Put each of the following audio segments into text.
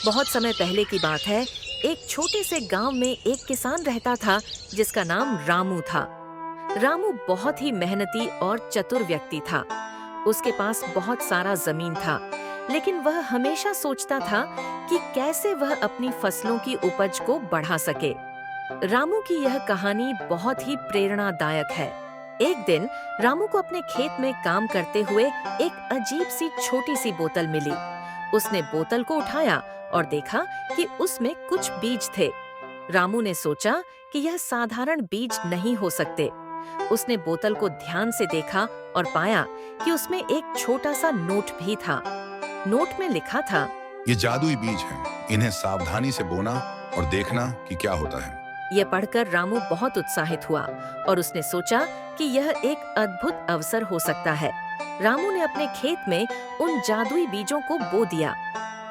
बहुत समय पहले की बात है। एक छोटे से गांव में एक किसान रहता था जिसका नाम रामू था। रामू बहुत ही मेहनती और चतुर व्यक्ति था। उसके पास बहुत सारा जमीन था, लेकिन वह हमेशा सोचता था कि कैसे वह अपनी फसलों की उपज को बढ़ा सके। रामू की यह कहानी बहुत ही प्रेरणादायक है। एक दिन रामू को अपने खेत में काम करते हुए एक अजीब सी छोटी सी बोतल मिली। उसने बोतल को उठाया और देखा कि उसमें कुछ बीज थे। रामू ने सोचा कि यह साधारण बीज नहीं हो सकते। उसने बोतल को ध्यान से देखा और पाया कि उसमें एक छोटा सा नोट भी था। नोट में लिखा था, ये जादुई बीज हैं, इन्हें सावधानी से बोना और देखना कि क्या होता है। यह पढ़कर रामू बहुत उत्साहित हुआ और उसने सोचा कि यह एक अद्भुत अवसर हो सकता है। रामू ने अपने खेत में उन जादुई बीजों को बो दिया।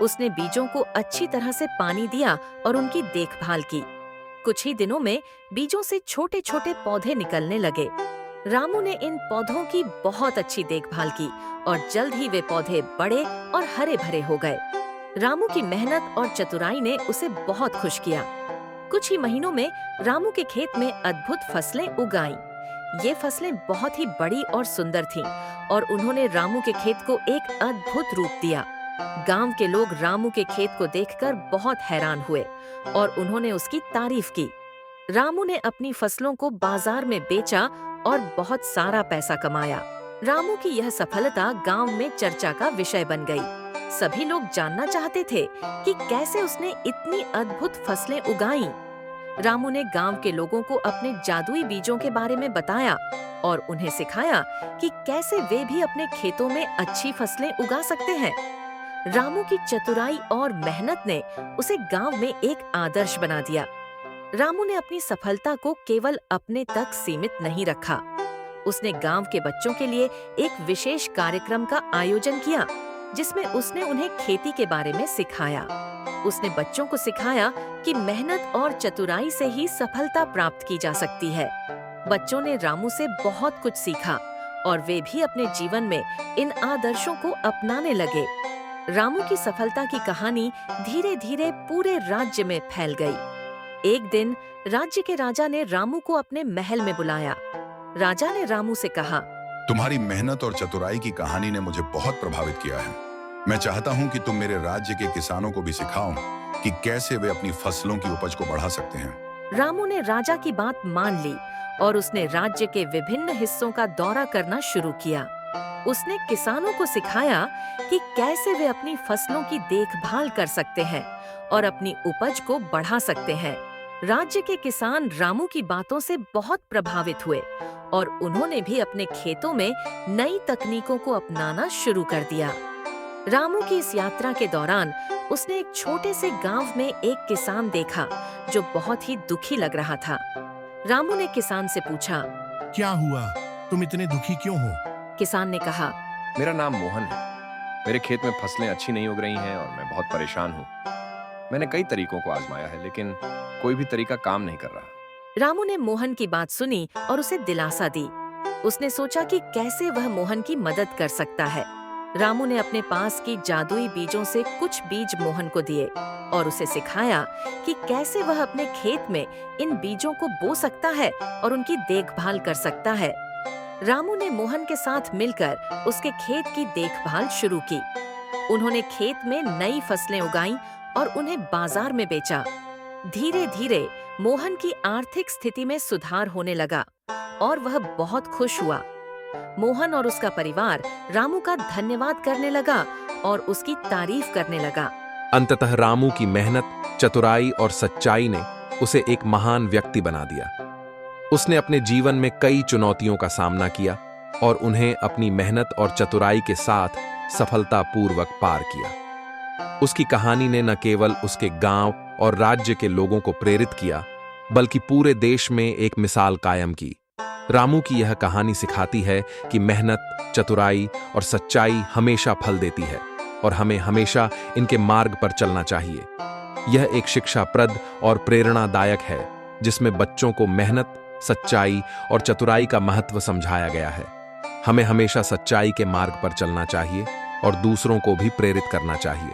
उसने बीजों को अच्छी तरह से पानी दिया और उनकी देखभाल की। कुछ ही दिनों में बीजों से छोटे छोटे पौधे निकलने लगे। रामू ने इन पौधों की बहुत अच्छी देखभाल की और जल्द ही वे पौधे बड़े और हरे भरे हो गए। रामू की मेहनत और चतुराई ने उसे बहुत खुश किया। कुछ ही महीनों में रामू के खेत में अद्भुत फसलें उगाईं। ये फसलें बहुत ही बड़ी और सुंदर थीं और उन्होंने रामू के खेत को एक अद्भुत रूप दिया। गांव के लोग रामू के खेत को देखकर बहुत हैरान हुए और उन्होंने उसकी तारीफ की। रामू ने अपनी फसलों को बाजार में बेचा और बहुत सारा पैसा कमाया। रामू की यह सफलता गांव में चर्चा का विषय बन गई। सभी लोग जानना चाहते थे कि कैसे उसने इतनी अद्भुत फसलें उगाईं। रामू ने गांव के लोगों को अपने जादुई बीजों के बारे में बताया और उन्हें सिखाया कि कैसे वे भी अपने खेतों में अच्छी फसलें उगा सकते हैं। रामू की चतुराई और मेहनत ने उसे गांव में एक आदर्श बना दिया। रामू ने अपनी सफलता को केवल अपने तक सीमित नहीं रखा। उसने गांव के बच्चों के लिए एक विशेष कार्यक्रम का आयोजन किया, जिसमें उसने उन्हें खेती के बारे में सिखाया। उसने बच्चों को सिखाया कि मेहनत और चतुराई से ही सफलता प्राप्त की जा सकती है। बच्चों ने रामू से बहुत कुछ सीखा और वे भी अपने जीवन में इन आदर्शों को अपनाने लगे। रामू की सफलता की कहानी धीरे धीरे पूरे राज्य में फैल गई। एक दिन राज्य के राजा ने रामू को अपने महल में बुलाया। राजा ने रामू से कहा, तुम्हारी मेहनत और चतुराई की कहानी ने मुझे बहुत प्रभावित किया है। मैं चाहता हूं कि तुम मेरे राज्य के किसानों को भी सिखाओ कि कैसे वे अपनी फसलों की उपज को बढ़ा सकते हैं। रामू ने राजा की बात मान ली और उसने राज्य के विभिन्न हिस्सों का दौरा करना शुरू किया। उसने किसानों को सिखाया कि कैसे वे अपनी फसलों की देखभाल कर सकते हैं और अपनी उपज को बढ़ा सकते हैं। राज्य के किसान रामू की बातों से बहुत प्रभावित हुए और उन्होंने भी अपने खेतों में नई तकनीकों को अपनाना शुरू कर दिया। रामू की इस यात्रा के दौरान उसने एक छोटे से गांव में एक किसान देखा जो बहुत ही दुखी लग रहा था। रामू ने किसान से पूछा, क्या हुआ? तुम इतने दुखी क्यों हो? किसान ने कहा, मेरा नाम मोहन है। मेरे खेत में फसलें अच्छी नहीं उग रही हैं और मैं बहुत परेशान हूँ। मैंने कई तरीकों को आजमाया है, लेकिन कोई भी तरीका काम नहीं कर रहा। रामू ने मोहन की बात सुनी और उसे दिलासा दी। उसने सोचा कि कैसे वह मोहन की मदद कर सकता है। रामू ने अपने पास की जादुई बीजों से कुछ बीज मोहन को दिए और उसे सिखाया कि कैसे वह अपने खेत में इन बीजों को बो सकता है और उनकी देखभाल कर सकता है। रामू ने मोहन के साथ मिलकर उसके खेत की देखभाल शुरू की। उन्होंने खेत में नई फसलें उगाईं और उन्हें बाजार में बेचा। धीरे धीरे मोहन की आर्थिक स्थिति में सुधार होने लगा और वह बहुत खुश हुआ। मोहन और उसका परिवार रामू का धन्यवाद करने लगा और उसकी तारीफ करने लगा। अंततः रामू की मेहनत, चतुराई और सच्चाई ने उसे एक महान व्यक्ति बना दिया। उसने अपने जीवन में कई चुनौतियों का सामना किया और उन्हें अपनी मेहनत और चतुराई के साथ सफलतापूर्वक पार किया। उसकी कहानी ने न केवल उसके गांव और राज्य के लोगों को प्रेरित किया, बल्कि पूरे देश में एक मिसाल कायम की। रामू की यह कहानी सिखाती है कि मेहनत, चतुराई और सच्चाई हमेशा फल देती है और हमें हमेशा इनके मार्ग पर चलना चाहिए। यह एक शिक्षाप्रद और प्रेरणादायक है, जिसमें बच्चों को मेहनत, सच्चाई और चतुराई का महत्व समझाया गया है। हमें हमेशा सच्चाई के मार्ग पर चलना चाहिए और दूसरों को भी प्रेरित करना चाहिए।